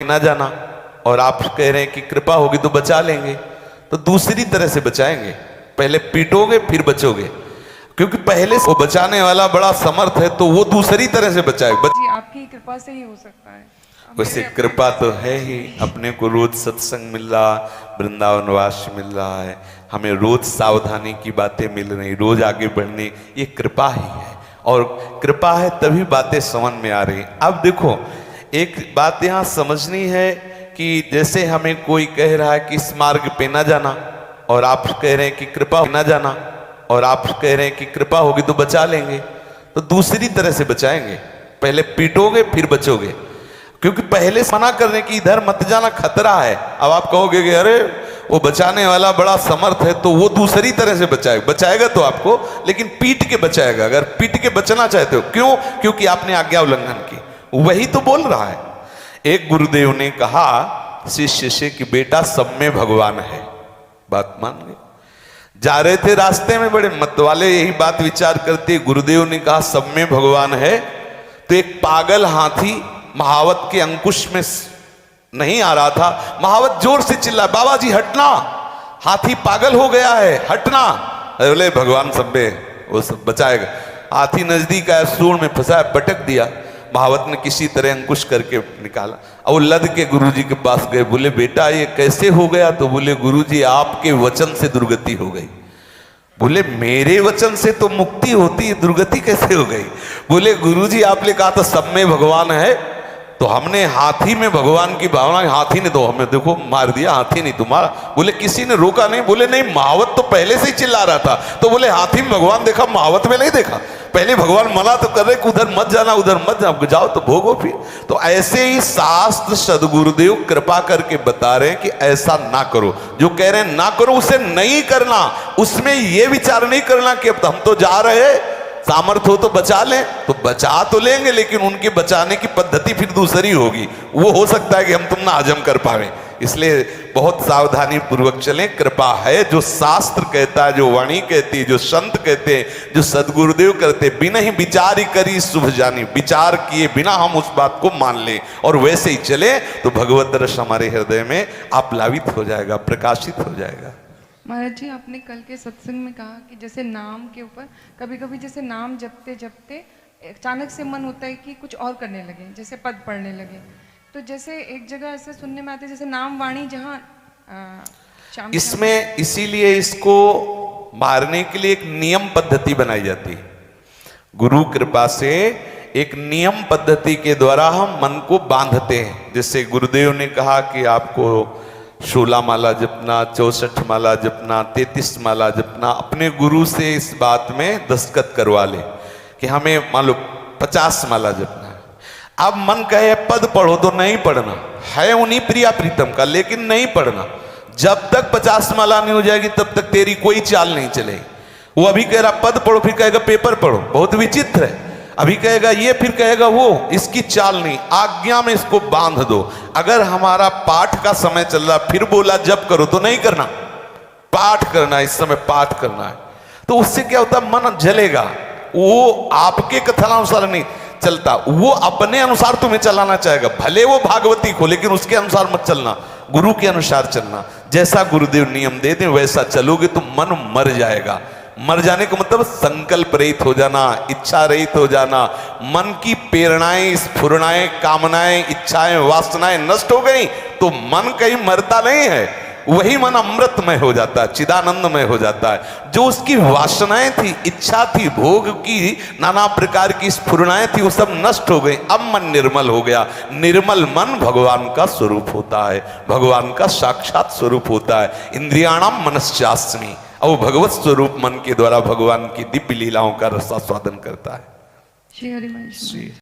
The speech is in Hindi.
ना जाना और आप कह रहे हैं कि कृपा होगी तो बचा लेंगे, तो दूसरी तरह से बचाएंगे। पहले पीटोगे फिर बचोगे, क्योंकि पहले से वो बचाने वाला बड़ा समर्थ है, तो वो दूसरी तरह से बचाएगा। जी आपकी कृपा से ही हो सकता है। वैसे कृपा तो है ही, अपने को रोज सत्संग मिल रहा, वृंदावन वास मिल रहा है, हमें रोज सावधानी की बातें मिल रही, रोज आगे बढ़ने, ये कृपा ही है। और कृपा है तभी बातें समझ में आ रही। अब देखो, एक बात यहाँ समझनी है कि जैसे हमें कोई कह रहा है कि इस मार्ग पे ना जाना, और आप कह रहे हैं कि कृपा ना जाना, और आप कह रहे हैं कि कृपा होगी तो बचा लेंगे, तो दूसरी तरह से बचाएंगे। पहले पीटोगे फिर बचोगे, क्योंकि पहले मना करने की इधर मत जाना खतरा है। अब आप कहोगे कि अरे वो बचाने वाला बड़ा समर्थ है, तो वो दूसरी तरह से बचाएगा तो आपको, लेकिन पीट के बचाएगा। अगर पीट के बचना चाहते हो, क्यों? क्योंकि आपने आज्ञा उल्लंघन की। वही तो बोल रहा है। एक गुरुदेव ने कहा शिष्य से कि बेटा सब में भगवान है। बात मान गए। जा रहे थे रास्ते में, बड़े मत वाले यही बात विचार करते, गुरुदेव ने कहा सब में भगवान है, तो एक पागल हाथी महावत के अंकुश में नहीं आ रहा था। महावत जोर से चिल्ला, बाबा जी हटना, हाथी पागल हो गया है, हटना। बोले भगवान सब में, वो सब बचाएगा। हाथी नजदीक आया, सूंड में फंसा, पटक दिया। महावत ने किसी तरह अंकुश करके निकाला, और वो लद के गुरुजी के पास गए। बोले बेटा ये कैसे हो गया? तो बोले गुरुजी आपके वचन से दुर्गति हो गई। बोले मेरे वचन से तो मुक्ति होती है, दुर्गति कैसे हो गई? बोले गुरुजी आपने कहा था सब में भगवान है, तो हमने हाथी में भगवान की भावना, हाथी ने तो हमें देखो मार दिया, हाथी नहीं तुम्हारा। बोले किसी ने रोका नहीं? बोले नहीं, महावत तो पहले से ही चिल्ला रहा था। तो बोले हाथी में भगवान देखा, महावत में नहीं देखा। पहले भगवान मना तो कर रहे कि उधर मत जाना, उधर मत जाओ, जाओ तो भोगो फिर। तो ऐसे ही शास्त्र सदगुरुदेव कृपा करके बता रहे हैं कि ऐसा ना करो। जो कह रहे हैं ना करो, उसे नहीं करना। उसमें यह विचार नहीं करना कि अब हम तो जा रहे, सामर्थ्य हो तो बचा लें, तो बचा तो लेंगे, लेकिन उनके बचाने की पद्धति फिर दूसरी होगी। वो हो सकता है कि हम तुम ना हजम कर पावे। इसलिए बहुत सावधानी पूर्वक चलें। कृपा है जो शास्त्र कहता है, जो वाणी कहती है, जो संत कहते हैं, जो सदगुरुदेव करते, बिना ही विचार ही करी शुभ जानी। विचार किए बिना हम उस बात को मान लें और वैसे ही चले, तो भगवत रस हमारे हृदय में आप्लावित हो जाएगा, प्रकाशित हो जाएगा। महाराज जी आपने कल के सत्संग में कहा कि जैसे नाम के ऊपर कभी कभी जैसे नाम जपते जपते अचानक से मन होता है कि कुछ और करने लगे, जैसे पद पढ़ने लगे। तो जैसे एक जगह ऐसे सुनने में आते जैसे नाम वाणी जहाँ इसमें इसीलिए इसको मारने के लिए एक नियम पद्धति बनाई जाती है। गुरु कृपा से एक नियम पद्धति के द्वारा हम मन को बांधते हैं। जैसे गुरुदेव ने कहा कि आपको 16 माला जपना, 64 माला जपना, 33 माला जपना। अपने गुरु से इस बात में दस्तखत करवा ले कि हमें मान लो 50 माला जपना है। अब मन कहे पद पढ़ो, तो नहीं पढ़ना है, उन्हीं प्रिया प्रीतम का, लेकिन नहीं पढ़ना। जब तक 50 माला नहीं हो जाएगी तब तक तेरी कोई चाल नहीं चलेगी। वो अभी कह रहा पद पढ़ो, फिर कहेगा पेपर पढ़ो, बहुत विचित्र है। अभी कहेगा ये, फिर कहेगा वो, इसकी चाल नहीं। आज्ञा में इसको बांध दो। अगर हमारा पाठ का समय चल रहा, फिर बोला जप करो, तो नहीं करना, पाठ करना, इस समय पाठ करना है। तो उससे क्या होता है, मन जलेगा। वो आपके कथनानुसार नहीं चलता, वो अपने अनुसार तुम्हें चलाना चाहेगा। भले वो भागवती को, लेकिन उसके अनुसार मत चलना, गुरु के अनुसार चलना। जैसा गुरुदेव नियम दे दें वैसा चलोगे तो मन मर जाएगा। मर जाने का मतलब संकल्प रहित हो जाना, इच्छा रहित हो जाना। मन की प्रेरणाएं, स्फुरणाएं, कामनाएं, इच्छाएं, वासनाएं नष्ट हो गई तो मन कहीं मरता नहीं है, वही मन अमृतमय हो जाता है, चिदानंदमय हो जाता है। जो उसकी वासनाएं थी, इच्छा थी, भोग की नाना प्रकार की स्फुरणाएं थी, वो सब नष्ट हो गई। अब मन निर्मल हो गया। निर्मल मन भगवान का स्वरूप होता है, भगवान का साक्षात स्वरूप होता है। इंद्रियाणाम मनश्चास्मि, और भगवत स्वरूप मन के द्वारा भगवान की दिव्य लीलाओं का रसास्वादन करता है। श्री हरि वंश।